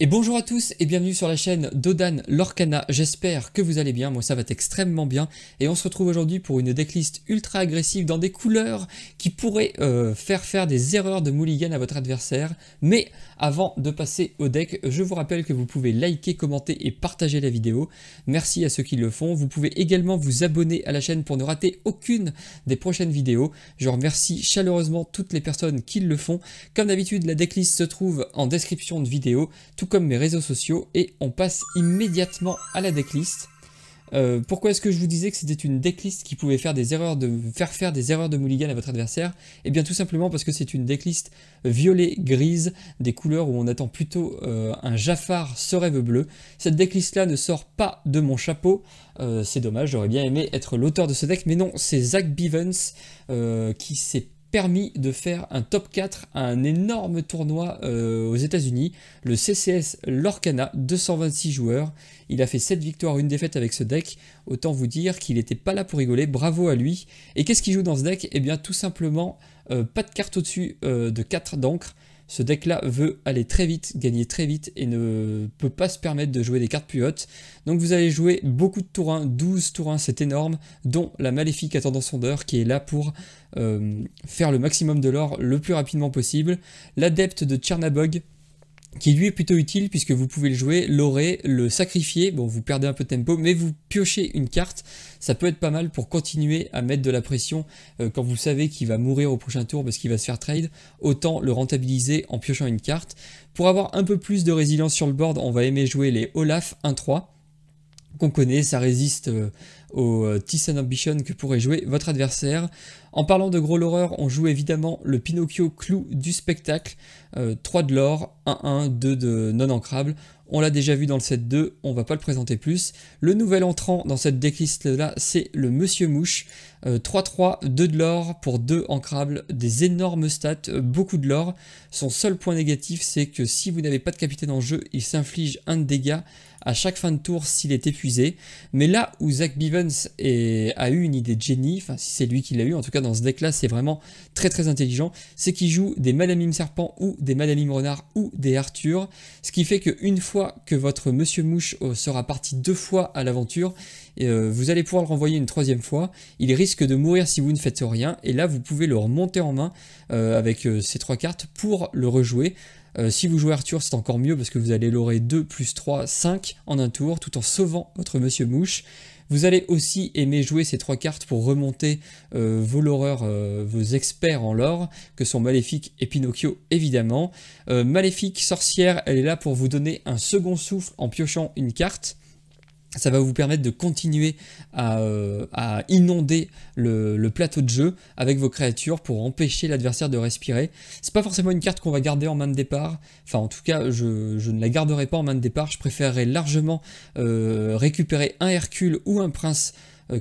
Et bonjour à tous et bienvenue sur la chaîne d'Odan Lorcana, j'espère que vous allez bien, moi ça va extrêmement bien et on se retrouve aujourd'hui pour une decklist ultra agressive dans des couleurs qui pourraient faire des erreurs de mulligan à votre adversaire. Mais avant de passer au deck, je vous rappelle que vous pouvez liker, commenter et partager la vidéo, merci à ceux qui le font. Vous pouvez également vous abonner à la chaîne pour ne rater aucune des prochaines vidéos. Je remercie chaleureusement toutes les personnes qui le font. Comme d'habitude, la decklist se trouve en description de vidéo, tout comme mes réseaux sociaux, et on passe immédiatement à la decklist. Pourquoi est-ce que je vous disais que c'était une decklist qui pouvait faire des erreurs faire des erreurs de mulligan à votre adversaire? Eh bien tout simplement parce que c'est une decklist violet-grise, des couleurs où on attend plutôt un Jafar ce rêve bleu. Cette decklist là ne sort pas de mon chapeau, c'est dommage, j'aurais bien aimé être l'auteur de ce deck, mais non, c'est Zach Bivens qui s'est permis de faire un top 4 à un énorme tournoi aux États-Unis, le CCS Lorcana, 226 joueurs. Il a fait 7 victoires, 1 défaite avec ce deck. Autant vous dire qu'il n'était pas là pour rigoler, bravo à lui. Et qu'est-ce qu'il joue dans ce deck? Eh bien tout simplement, pas de carte au-dessus de 4 d'encre. Ce deck-là veut aller très vite, gagner très vite et ne peut pas se permettre de jouer des cartes plus hautes. Donc vous allez jouer beaucoup de tours 1, 12 tours 1, c'est énorme, dont la Maléfique Attendant Sondeur qui est là pour faire le maximum de l'or le plus rapidement possible. L'Adepte de Tchernabog, qui lui est plutôt utile puisque vous pouvez le jouer, l'orer, le sacrifier, bon vous perdez un peu de tempo, mais vous piochez une carte, ça peut être pas mal pour continuer à mettre de la pression quand vous savez qu'il va mourir au prochain tour parce qu'il va se faire trade, autant le rentabiliser en piochant une carte. Pour avoir un peu plus de résilience sur le board, on va aimer jouer les Olaf 1-3, qu'on connaît, ça résiste au Thyssen Ambition que pourrait jouer votre adversaire. En parlant de gros l'horreur, on joue évidemment le Pinocchio Clou du spectacle, 3 de l'or, 1-1, 2 de non ancrable. On l'a déjà vu dans le set 2, on va pas le présenter plus. Le nouvel entrant dans cette decklist là, c'est le Monsieur Mouche, 3-3, 2 de l'or pour 2 ancrables, des énormes stats, beaucoup de l'or. Son seul point négatif, c'est que si vous n'avez pas de capitaine en jeu, il s'inflige 1 de dégâts à chaque fin de tour s'il est épuisé. Mais là où Zach Bivens a eu une idée de génie, enfin si c'est lui qui l'a eu, en tout cas dans ce deck là c'est vraiment très intelligent, c'est qu'il joue des Madame Serpent ou des Madame Renard ou des Arthur, ce qui fait qu'une fois que votre Monsieur Mouche sera parti 2 fois à l'aventure, vous allez pouvoir le renvoyer une 3e fois, il risque de mourir si vous ne faites rien, et là vous pouvez le remonter en main avec ces 3 cartes pour le rejouer. Si vous jouez Arthur, c'est encore mieux parce que vous allez l'aurer 2 plus 3, 5 en un tour tout en sauvant votre Monsieur Mouche. Vous allez aussi aimer jouer ces 3 cartes pour remonter vos loreurs, vos experts en lore, que sont Maléfique et Pinocchio évidemment. Maléfique, sorcière, elle est là pour vous donner un second souffle en piochant une carte. Ça va vous permettre de continuer à inonder le plateau de jeu avec vos créatures pour empêcher l'adversaire de respirer. C'est pas forcément une carte qu'on va garder en main de départ. Enfin, en tout cas, je ne la garderai pas en main de départ. Je préférerais largement récupérer un Hercule ou un Prince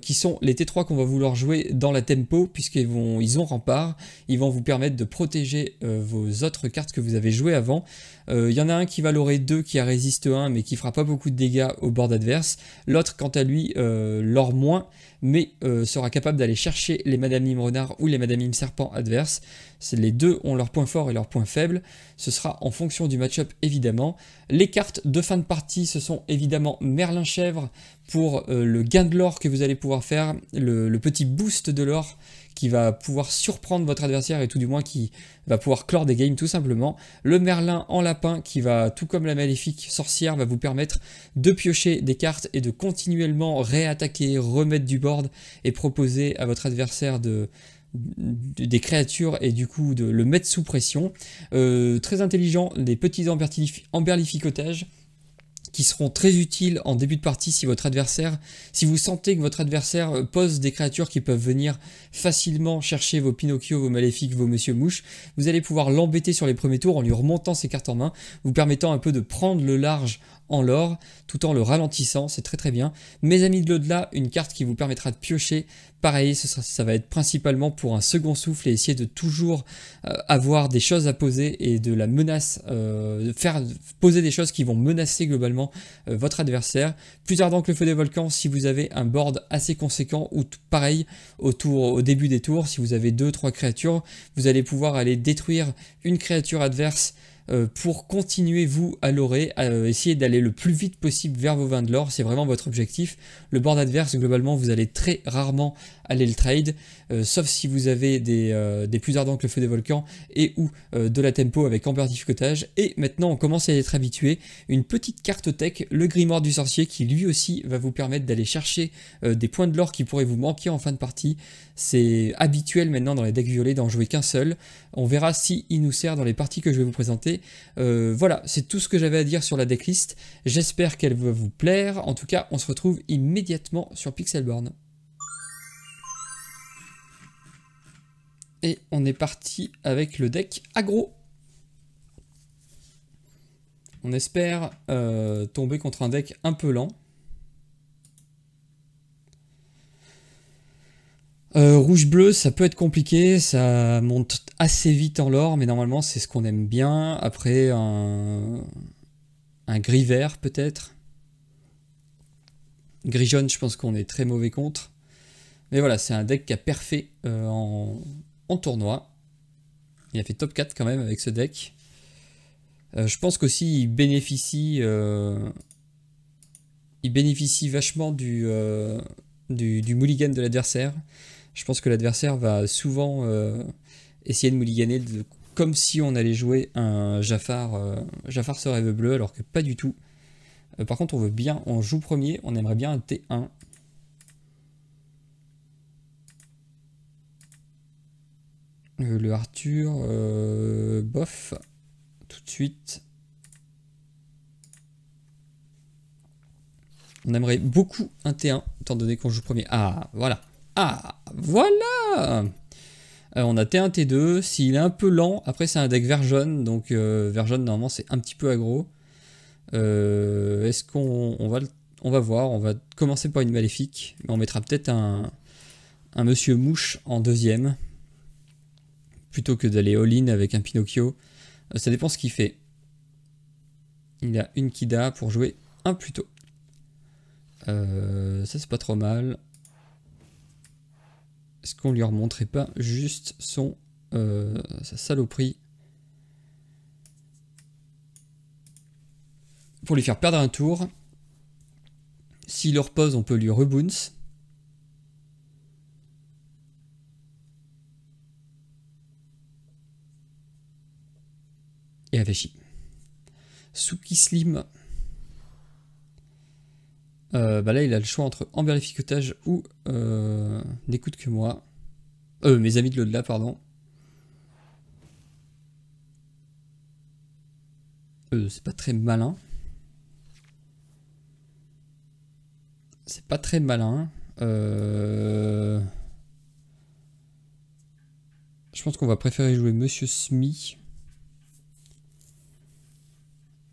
qui sont les T3 qu'on va vouloir jouer dans la tempo, puisqu'ils ont rempart, ils vont vous permettre de protéger vos autres cartes que vous avez jouées avant. Il y en a un qui va l'aurer 2, qui a résiste 1, mais qui fera pas beaucoup de dégâts au board adverse. L'autre, quant à lui, l'or moins, mais sera capable d'aller chercher les Madame Mime Renard ou les Madame Mime Serpent adverses. Les deux ont leurs points forts et leurs points faibles. Ce sera en fonction du match-up évidemment. Les cartes de fin de partie, ce sont évidemment Merlin Chèvre pour le gain de l'or que vous allez pouvoir faire, le petit boost de l'or qui va pouvoir surprendre votre adversaire et tout du moins qui va pouvoir clore des games tout simplement. Le Merlin en lapin qui va, tout comme la Maléfique sorcière, va vous permettre de piocher des cartes et de continuellement réattaquer, remettre du board et proposer à votre adversaire des créatures et du coup de le mettre sous pression. Très intelligent, des petits emberlificotages qui seront très utiles en début de partie si vous sentez que votre adversaire pose des créatures qui peuvent venir facilement chercher vos Pinocchio, vos Maléfiques, vos Monsieur Mouche. Vous allez pouvoir l'embêter sur les premiers tours en lui remontant ses cartes en main, vous permettant un peu de prendre le large en l'or, tout en le ralentissant, c'est très bien. Mes amis de l'au-delà, une carte qui vous permettra de piocher, pareil, ça va être principalement pour un second souffle et essayer de toujours avoir des choses à poser et de la menace, faire poser des choses qui vont menacer globalement votre adversaire. Plus ardent que le feu des volcans si vous avez un board assez conséquent, ou pareil, au début des tours, si vous avez 2-3 créatures, vous allez pouvoir aller détruire une créature adverse pour continuer vous à lorer, essayer d'aller le plus vite possible vers vos 20 de l'or, c'est vraiment votre objectif. Le board adverse, globalement, vous allez très rarement aller le trade, sauf si vous avez des plus ardents que le feu des volcans et ou de la tempo avec amplificotage. Et maintenant, on commence à y être habitué. Une petite carte tech, le grimoire du sorcier, qui lui aussi va vous permettre d'aller chercher des points de l'or qui pourraient vous manquer en fin de partie. C'est habituel maintenant dans les decks violets d'en jouer qu'un seul. On verra si il nous sert dans les parties que je vais vous présenter. Voilà, c'est tout ce que j'avais à dire sur la decklist. J'espère qu'elle va vous plaire. En tout cas, on se retrouve immédiatement sur Pixelborn. Et on est parti avec le deck aggro. On espère tomber contre un deck un peu lent. Rouge-bleu, ça peut être compliqué, ça monte assez vite en lore, mais normalement c'est ce qu'on aime bien. Après, un gris-vert peut-être. Gris-jaune, je pense qu'on est très mauvais contre. Mais voilà, c'est un deck qui a perfait en tournoi. Il a fait top 4 quand même avec ce deck. Je pense qu'aussi il bénéficie vachement du mulligan de l'adversaire. Je pense que l'adversaire va souvent essayer de mulliganer comme si on allait jouer un Jafar, Jafar se rêve bleu, alors que pas du tout. Par contre, on joue premier, on aimerait bien un T1. Le Arthur, bof, tout de suite. On aimerait beaucoup un T1, étant donné qu'on joue premier. Ah, voilà. Ah, voilà. On a T1, T2. S'il est un peu lent, après c'est un deck vert jaune. Donc vert jaune, normalement, c'est un petit peu aggro. Est-ce qu'on va voir. On va commencer par une maléfique. Mais on mettra peut-être un Monsieur Mouche en deuxième. Plutôt que d'aller all-in avec un Pinocchio. Ça dépend ce qu'il fait. Il a une Kida pour jouer un plus tôt. Ça c'est pas trop mal. Est-ce qu'on lui remonterait pas juste sa saloperie pour lui faire perdre un tour. S'il le repose, on peut lui rebounce. Et Aveshi. Suki Slim. Bah là il a le choix entre amplificotage ou n'écoute que moi. Mes amis de l'au-delà, pardon. C'est pas très malin. C'est pas très malin. Je pense qu'on va préférer jouer Monsieur Smee.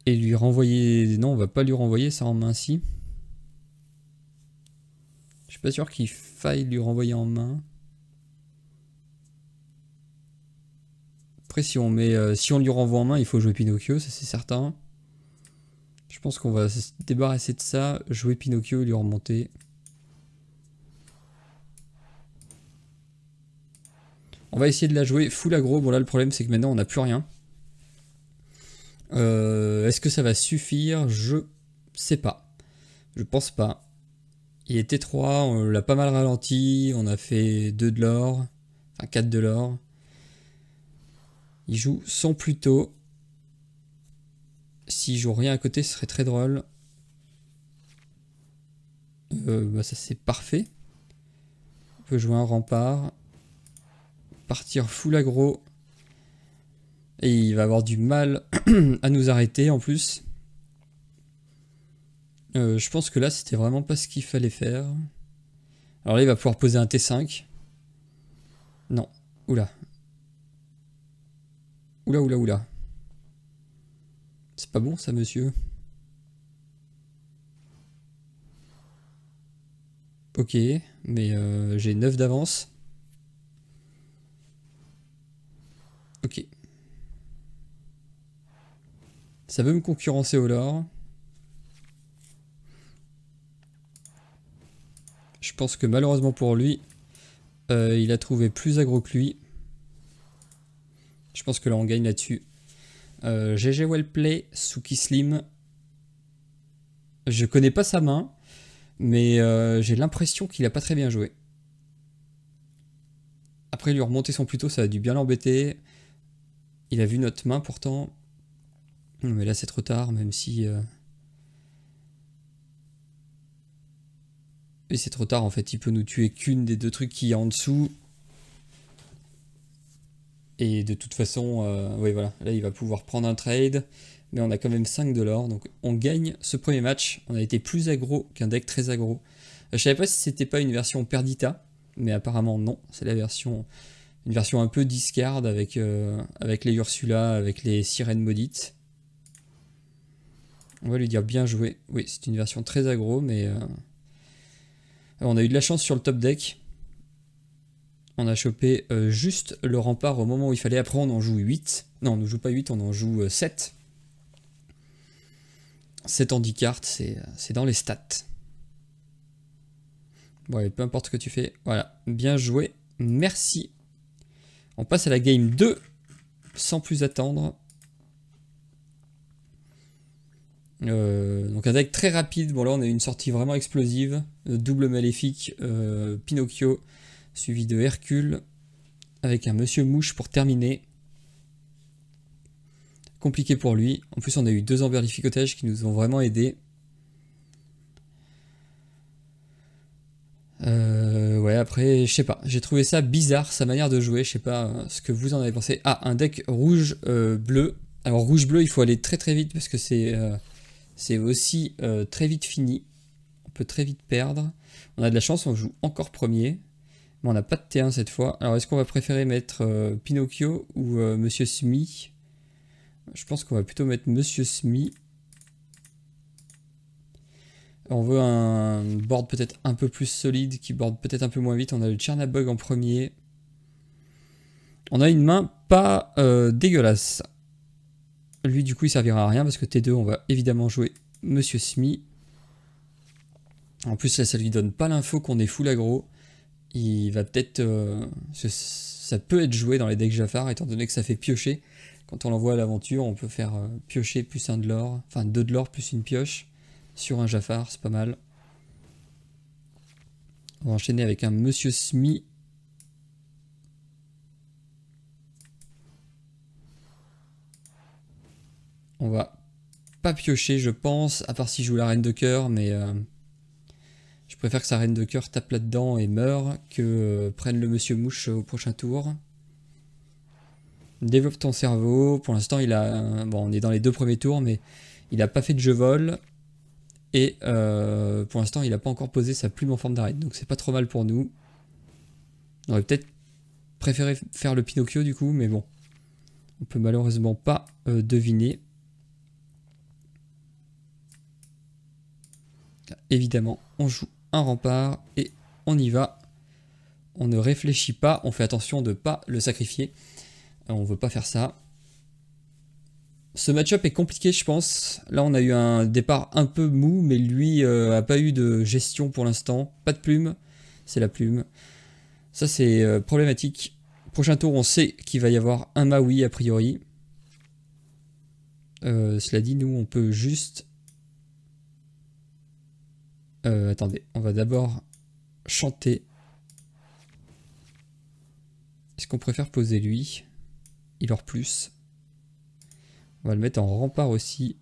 Et lui renvoyer... Non, on va pas lui renvoyer ça en main si. Je suis pas sûr qu'il faille lui renvoyer en main. Après, si on lui renvoie en main, il faut jouer Pinocchio, ça c'est certain. Je pense qu'on va se débarrasser de ça, jouer Pinocchio et lui remonter. On va essayer de la jouer full aggro. Bon là, le problème c'est que maintenant on n'a plus rien. Est-ce que ça va suffire? Je sais pas. Je pense pas. Il était 3, on l'a pas mal ralenti, on a fait 2 de l'or, enfin 4 de l'or. Il joue son plus tôt. S'il joue rien à côté, ce serait très drôle. Bah ça c'est parfait. On peut jouer un rempart. Partir full aggro. Et il va avoir du mal à nous arrêter en plus. Je pense que là c'était vraiment pas ce qu'il fallait faire. Alors là il va pouvoir poser un T5. Non. Oula. Oula oula oula. C'est pas bon ça monsieur. Ok. Mais j'ai 9 d'avance. Ok. Ça veut me concurrencer au lore. Je pense que malheureusement pour lui, il a trouvé plus aggro que lui. Je pense que là on gagne là-dessus. GG Wellplay, Suki Slim. Je connais pas sa main, mais j'ai l'impression qu'il a pas très bien joué. Après lui remonter son plus tôt, ça a dû bien l'embêter. Il a vu notre main pourtant. Mais là c'est trop tard, même si... Et c'est trop tard en fait, il peut nous tuer qu'une des deux trucs qu'il y a en dessous. Et de toute façon, oui voilà, là il va pouvoir prendre un trade. Mais on a quand même 5 $, donc on gagne ce premier match. On a été plus aggro qu'un deck très aggro. Je savais pas si c'était pas une version Perdita, mais apparemment non. C'est la version, une version un peu discard avec, avec les Ursula, avec les sirènes maudites. On va lui dire bien joué. Oui, c'est une version très aggro, mais on a eu de la chance sur le top deck. On a chopé juste le rempart au moment où il fallait. Après, on en joue 8. Non, on ne joue pas 8, on en joue 7. 7 handicards, c'est dans les stats. Bon, allez, peu importe ce que tu fais. Voilà, bien joué. Merci. On passe à la game 2, sans plus attendre. Donc un deck très rapide. Bon là, on a eu une sortie vraiment explosive. Double maléfique, Pinocchio, suivi de Hercule, avec un Monsieur Mouche pour terminer. Compliqué pour lui. En plus, on a eu 2 emberlificotages qui nous ont vraiment aidés. Ouais, après, je sais pas. J'ai trouvé ça bizarre, sa manière de jouer. Je sais pas ce que vous en avez pensé. Ah, un deck rouge-bleu. Alors, rouge-bleu, il faut aller très très vite parce que c'est aussi très vite fini. On peut très vite perdre. On a de la chance, on joue encore premier. Mais on n'a pas de T1 cette fois. Alors, est-ce qu'on va préférer mettre Pinocchio ou Monsieur Smee? Je pense qu'on va plutôt mettre Monsieur Smee. On veut un board peut-être un peu plus solide, qui board peut-être un peu moins vite. On a le Chernabog en premier. On a une main pas dégueulasse. Lui, du coup, il servira à rien parce que T2, on va évidemment jouer Monsieur Smee. En plus, là, ça lui donne pas l'info qu'on est full aggro. Il va peut-être... ça peut être joué dans les decks Jafar, étant donné que ça fait piocher. Quand on l'envoie à l'aventure, on peut faire piocher plus 1 de l'or, enfin 2 de l'or plus une pioche sur un Jafar, c'est pas mal. On va enchaîner avec un Monsieur Smee. On va pas piocher, je pense, à part si je joue la reine de cœur, mais je préfère que sa reine de cœur tape là-dedans et meure que prenne le Monsieur Mouche au prochain tour. Développe ton cerveau. Pour l'instant, il a... Bon, on est dans les 2 premiers tours, mais il n'a pas fait de jeu vol. Et pour l'instant, il n'a pas encore posé sa plume en forme d'arête. Donc c'est pas trop mal pour nous. On aurait peut-être préféré faire le Pinocchio du coup, mais bon. On peut malheureusement pas deviner. Évidemment, on joue un rempart et on y va. On ne réfléchit pas, on fait attention de ne pas le sacrifier. On veut pas faire ça. Ce match-up est compliqué, je pense. Là, on a eu un départ un peu mou, mais lui a pas eu de gestion pour l'instant. Pas de plume, c'est la plume. Ça, c'est problématique. Prochain tour, on sait qu'il va y avoir un Maui a priori. Cela dit, nous, on peut juste... attendez, on va d'abord chanter. Est-ce qu'on préfère poser lui? Il aura plus. On va le mettre en rempart aussi.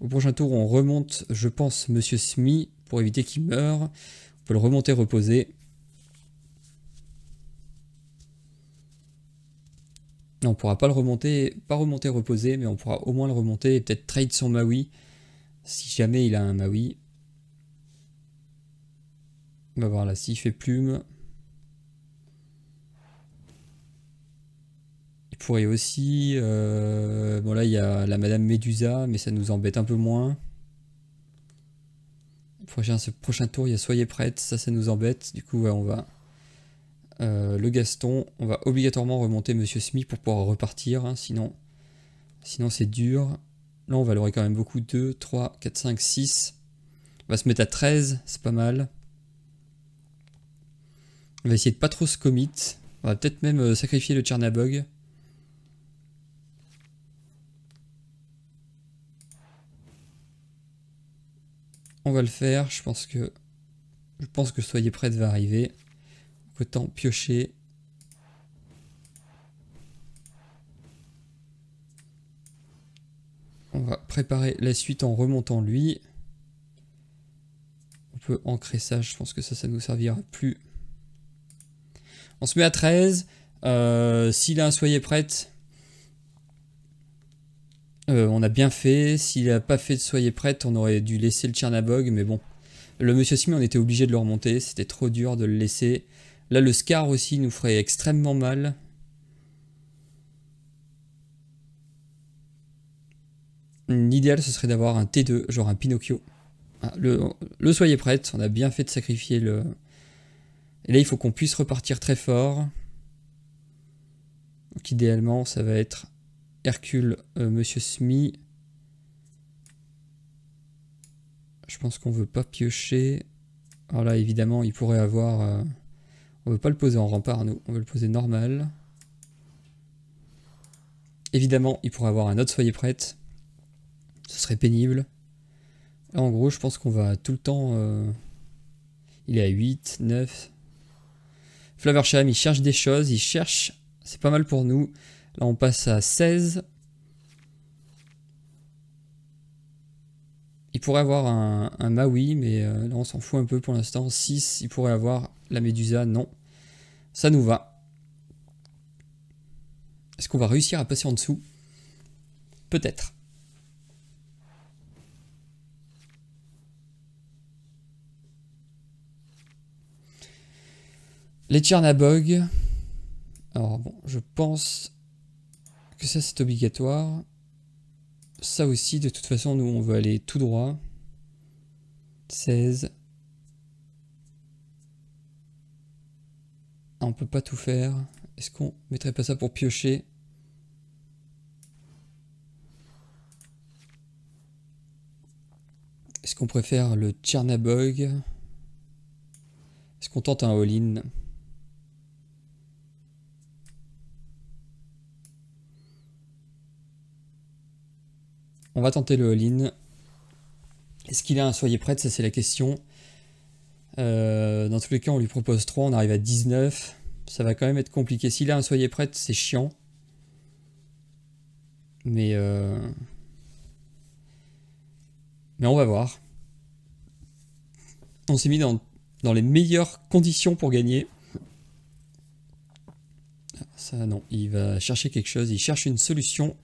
Au prochain tour, on remonte, je pense, Monsieur Smee pour éviter qu'il meure. On peut le remonter, reposer. Non, on pourra pas le remonter, pas remonter, reposer, mais on pourra au moins le remonter et peut-être trade son Maui si jamais il a un Maui. On va voir là, s'il fait plume. Il pourrait aussi... bon là, il y a la Madame Médusa, mais ça nous embête un peu moins. Ce prochain tour, il y a Soyez prête, ça nous embête. Du coup, ouais, on va... le Gaston, on va obligatoirement remonter Monsieur Smee pour pouvoir repartir, hein, sinon c'est dur. Là, on va l'aurait quand même beaucoup. 2, 3, 4, 5, 6. On va se mettre à 13, c'est pas mal. On va essayer de pas trop se commit. On va peut-être même sacrifier le Chernabog. On va le faire, je pense que soyez prête va arriver. Autant piocher. On va préparer la suite en remontant lui. On peut ancrer ça, je pense que ça nous servira plus. On se met à 13. S'il a un soyez prête, on a bien fait. S'il n'a pas fait de soyez prête, on aurait dû laisser le Tchernabog, mais bon. Le Monsieur Smee, on était obligé de le remonter, c'était trop dur de le laisser. Là, le Scar aussi nous ferait extrêmement mal. L'idéal, ce serait d'avoir un T2, genre un Pinocchio. Ah, le soyez prête, on a bien fait de sacrifier le... Et là, il faut qu'on puisse repartir très fort. Donc, idéalement, ça va être Hercule, Monsieur Smee. Je pense qu'on veut pas piocher. Alors là, évidemment, il pourrait avoir... on veut pas le poser en rempart, nous. On veut le poser normal. Évidemment, il pourrait avoir un autre soyez prête. Ce serait pénible. Là, en gros, je pense qu'on va tout le temps... il est à 8, 9... Flaversham, il cherche des choses, il cherche... C'est pas mal pour nous. Là, on passe à 16. Il pourrait avoir un Maui, mais là, on s'en fout un peu pour l'instant. 6, il pourrait avoir la Médusa, non. Ça nous va. Est-ce qu'on va réussir à passer en dessous? Peut-être. Les Tchernabog. Alors bon, je pense que ça c'est obligatoire. Ça aussi, de toute façon, nous on veut aller tout droit. 16. Ah, on peut pas tout faire. Est-ce qu'on mettrait pas ça pour piocher? Est-ce qu'on préfère le Tchernabog? Est-ce qu'on tente un all-in? On va tenter le all-in. Est-ce qu'il a un soyez prête? Ça c'est la question. Dans tous les cas, on lui propose 3, on arrive à 19. Ça va quand même être compliqué. S'il a un soyez prête, c'est chiant. Mais on va voir. On s'est mis dans les meilleures conditions pour gagner. Ça non, il va chercher quelque chose, il cherche une solution.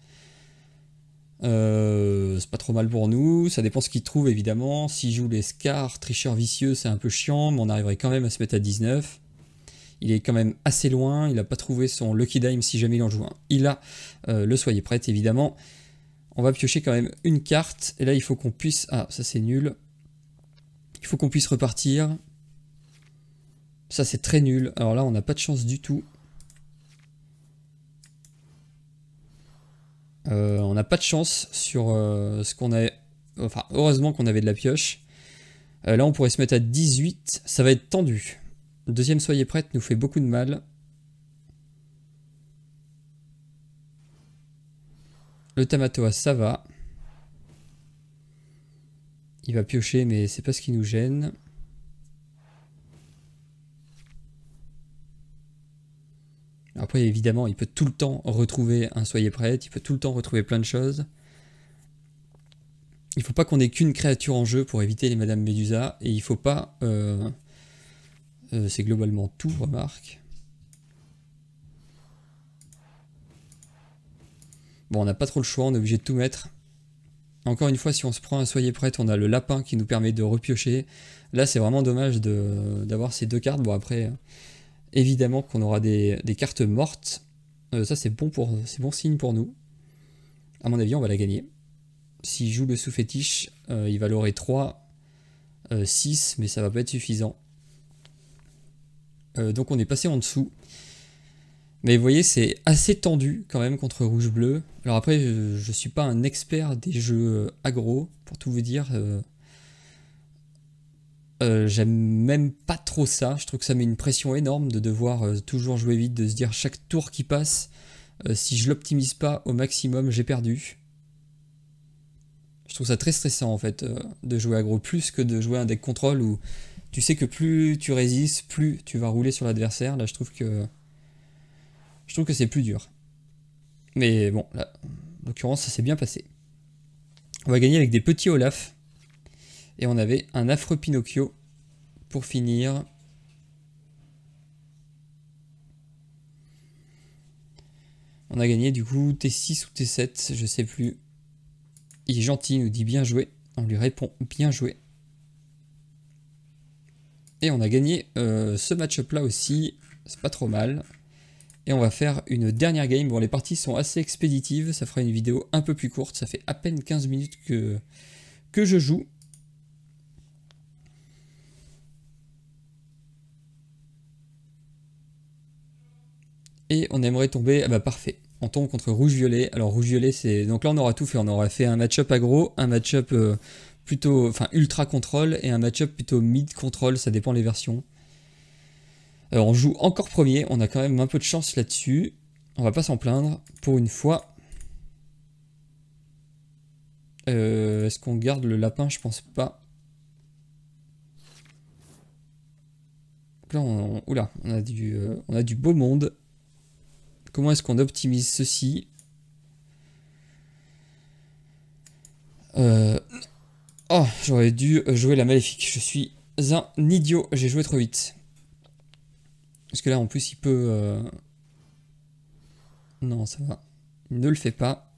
C'est pas trop mal pour nous, ça dépend ce qu'il trouve évidemment. S'il joue les Scars, tricheur vicieux, c'est un peu chiant, mais on arriverait quand même à se mettre à 19. Il est quand même assez loin, il n'a pas trouvé son Lucky Dime si jamais il en joue un. Il a le soyez prête évidemment. On va piocher quand même une carte, et là il faut qu'on puisse... Ah, ça c'est nul. Il faut qu'on puisse repartir. Ça c'est très nul, alors là on n'a pas de chance du tout. On n'a pas de chance sur ce qu'on a... Enfin, heureusement qu'on avait de la pioche. Là, on pourrait se mettre à 18. Ça va être tendu. Le deuxième soyez prête nous fait beaucoup de mal. Le Tamatoa, ça va. Il va piocher, mais c'est pas ce qui nous gêne. Après, évidemment, il peut tout le temps retrouver un soyez prête, il peut tout le temps retrouver plein de choses. Il faut pas qu'on ait qu'une créature en jeu pour éviter les Madame Médusa, et il faut pas... c'est globalement tout, remarque. Bon, on n'a pas trop le choix, on est obligé de tout mettre. Encore une fois, si on se prend un soyez prête, on a le lapin qui nous permet de repiocher. Là, c'est vraiment dommage d'avoir ces deux cartes. Bon, après... Évidemment qu'on aura des cartes mortes. Ça c'est bon signe pour nous. À mon avis on va la gagner. S'il joue le sous-fétiche, il va l'aurer 3, 6, mais ça va pas être suffisant. Donc on est passé en dessous. Mais vous voyez c'est assez tendu quand même contre rouge-bleu. Alors après je suis pas un expert des jeux aggro, pour tout vous dire. J'aime même pas trop ça, je trouve que ça met une pression énorme de devoir toujours jouer vite, de se dire chaque tour qui passe, si je l'optimise pas au maximum, j'ai perdu. Je trouve ça très stressant en fait de jouer aggro plus que de jouer un deck contrôle où tu sais que plus tu résistes, plus tu vas rouler sur l'adversaire. Là je trouve que c'est plus dur. Mais bon, là, en l'occurrence ça s'est bien passé. On va gagner avec des petits Olaf. Et on avait un affreux Pinocchio pour finir. On a gagné du coup T6 ou T7, je sais plus. Il est gentil, il nous dit bien joué. On lui répond bien joué. Et on a gagné ce match-up là aussi. C'est pas trop mal. Et on va faire une dernière game. Bon, les parties sont assez expéditives. Ça fera une vidéo un peu plus courte. Ça fait à peine 15 minutes que je joue. Et on aimerait tomber... Ah bah parfait. On tombe contre rouge-violet. Alors rouge-violet, c'est... Donc là, on aura tout fait. On aura fait un match-up aggro, un match-up plutôt... Enfin, ultra contrôle et un match-up plutôt mid contrôle. Ça dépend les versions. On joue encore premier. On a quand même un peu de chance là-dessus. On va pas s'en plaindre. Pour une fois. Est-ce qu'on garde le lapin? Je pense pas. Donc là, oula, on a du beau monde. Comment est-ce qu'on optimise ceci? Oh, j'aurais dû jouer la maléfique. Je suis un idiot. J'ai joué trop vite. Parce que là, en plus, il peut... Non, ça va. Ne le fait pas.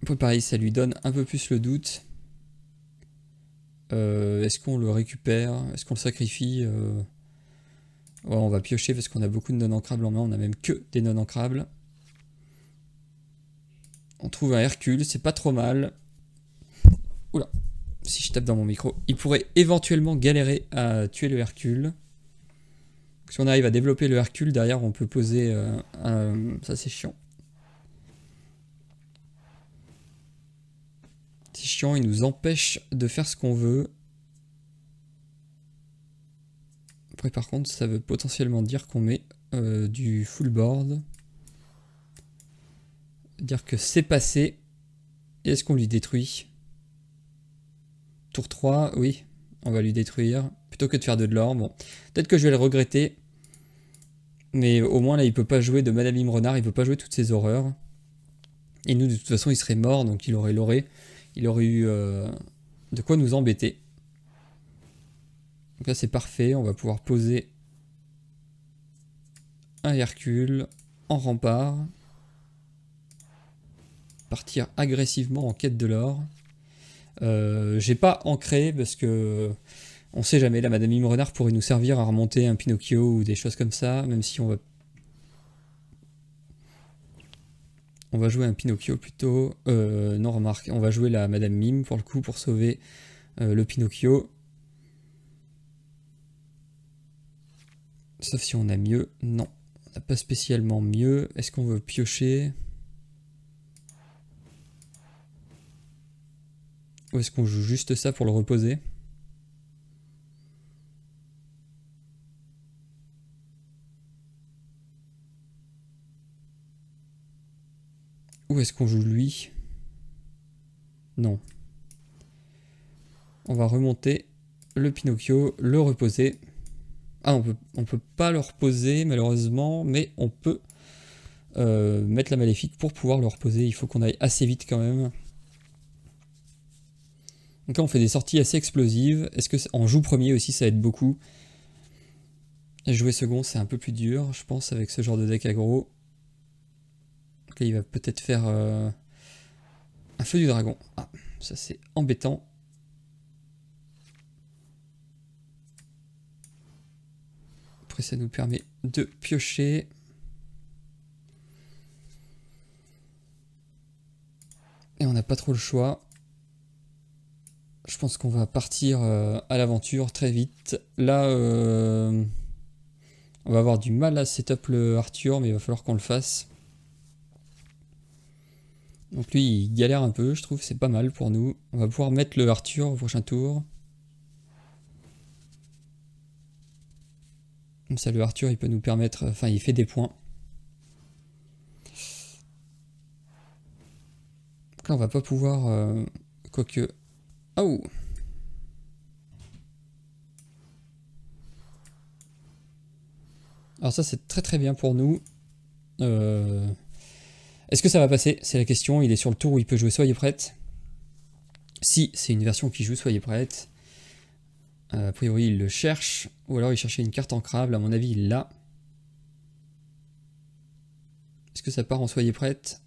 Après, pareil, ça lui donne un peu plus le doute. Est-ce qu'on le récupère? Est-ce qu'on le sacrifie? Ouais, on va piocher parce qu'on a beaucoup de non-ancrables en main. On a même que des non-ancrables. On trouve un Hercule, c'est pas trop mal. Oula, si je tape dans mon micro. Il pourrait éventuellement galérer à tuer le Hercule. Si on arrive à développer le Hercule, derrière on peut poser ça c'est chiant. C'est chiant, il nous empêche de faire ce qu'on veut. Après par contre ça veut potentiellement dire qu'on met du full board. Dire que c'est passé. Et est-ce qu'on lui détruit? Tour 3, oui. On va lui détruire. Plutôt que de faire de l'or. Bon, peut-être que je vais le regretter. Mais au moins là il peut pas jouer de Madame Mime Renard. Il peut pas jouer toutes ces horreurs. Et nous de toute façon il serait mort. Donc il aurait eu de quoi nous embêter. Donc là c'est parfait. On va pouvoir poser un Hercule en rempart. Partir agressivement en quête de l'or. J'ai pas ancré parce que on sait jamais, la Madame Mime Renard pourrait nous servir à remonter un Pinocchio ou des choses comme ça, même si on va jouer un Pinocchio plutôt. Non, remarque, on va jouer la Madame Mime pour le coup pour sauver le Pinocchio. Sauf si on a mieux. Non, on n'a pas spécialement mieux. Est-ce qu'on veut piocher? Ou est-ce qu'on joue juste ça pour le reposer? Ou est-ce qu'on joue lui? Non. On va remonter le Pinocchio, le reposer. Ah, on peut pas le reposer malheureusement, mais on peut mettre la maléfique pour pouvoir le reposer. Il faut qu'on aille assez vite quand même. Donc là on fait des sorties assez explosives. Est-ce que en joue premier aussi ça aide beaucoup? Jouer second c'est un peu plus dur je pense avec ce genre de deck aggro. Donc là il va peut-être faire un feu du dragon. Ah ça c'est embêtant. Après ça nous permet de piocher. Et on n'a pas trop le choix. Je pense qu'on va partir à l'aventure très vite. Là, on va avoir du mal à setup le Arthur, mais il va falloir qu'on le fasse. Donc lui, il galère un peu, je trouve, c'est pas mal pour nous. On va pouvoir mettre le Arthur au prochain tour. Comme ça, le Arthur, il peut nous permettre... Enfin, il fait des points. là, on va pas pouvoir... quoique... Oh! Alors ça, c'est très très bien pour nous. Est-ce que ça va passer? C'est la question. Il est sur le tour où il peut jouer Soyez prête. Si c'est une version qui joue Soyez prête. A priori, il le cherche. Ou alors il cherchait une carte ancrable. À mon avis, il l'a. Est-ce que ça part en Soyez prête?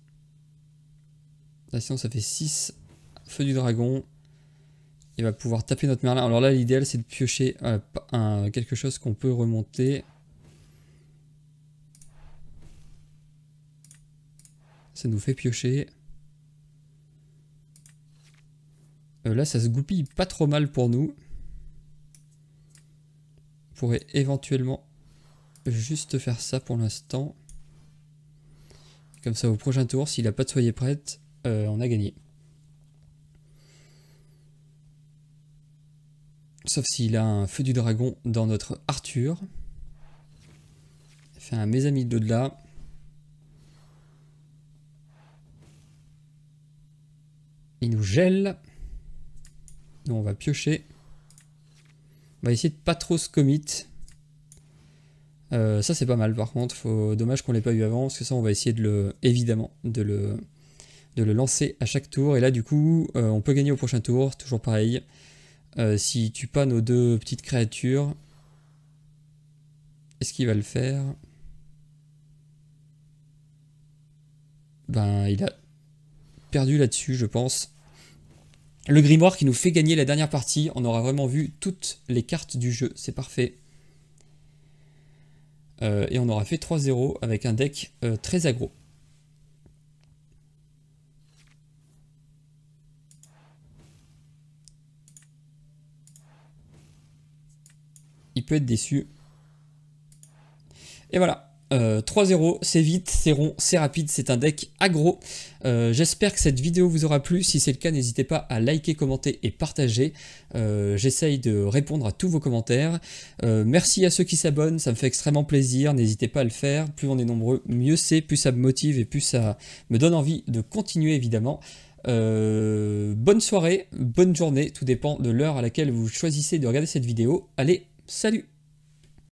Là, sinon, ça fait 6. Feu du dragon. Il va pouvoir taper notre Merlin. Alors là, l'idéal, c'est de piocher quelque chose qu'on peut remonter. Ça nous fait piocher. Là, ça se goupille pas trop mal pour nous. On pourrait éventuellement juste faire ça pour l'instant. Comme ça, au prochain tour, s'il n'a pas de Soyez prête, on a gagné. Sauf s'il a un Feu du dragon dans notre Arthur. Il fait un Mes amis d'au-delà. Il nous gèle. Nous, on va piocher. On va essayer de pas trop se commit. Ça, c'est pas mal par contre. Dommage qu'on l'ait pas eu avant. Parce que ça, on va essayer évidemment de le lancer à chaque tour. Et là, du coup, on peut gagner au prochain tour. Toujours pareil. S'il tue pas nos deux petites créatures. Est-ce qu'il va le faire? Ben, il a perdu là-dessus, je pense. Le grimoire qui nous fait gagner la dernière partie. On aura vraiment vu toutes les cartes du jeu. C'est parfait. Et on aura fait 3-0 avec un deck très aggro. Il peut être déçu. Et voilà. 3-0, c'est vite, c'est rond, c'est rapide, c'est un deck aggro. J'espère que cette vidéo vous aura plu. Si c'est le cas, n'hésitez pas à liker, commenter et partager. J'essaye de répondre à tous vos commentaires. Merci à ceux qui s'abonnent, ça me fait extrêmement plaisir. N'hésitez pas à le faire. Plus on est nombreux, mieux c'est. Plus ça me motive et plus ça me donne envie de continuer évidemment. Bonne soirée, bonne journée. Tout dépend de l'heure à laquelle vous choisissez de regarder cette vidéo. Allez, salut!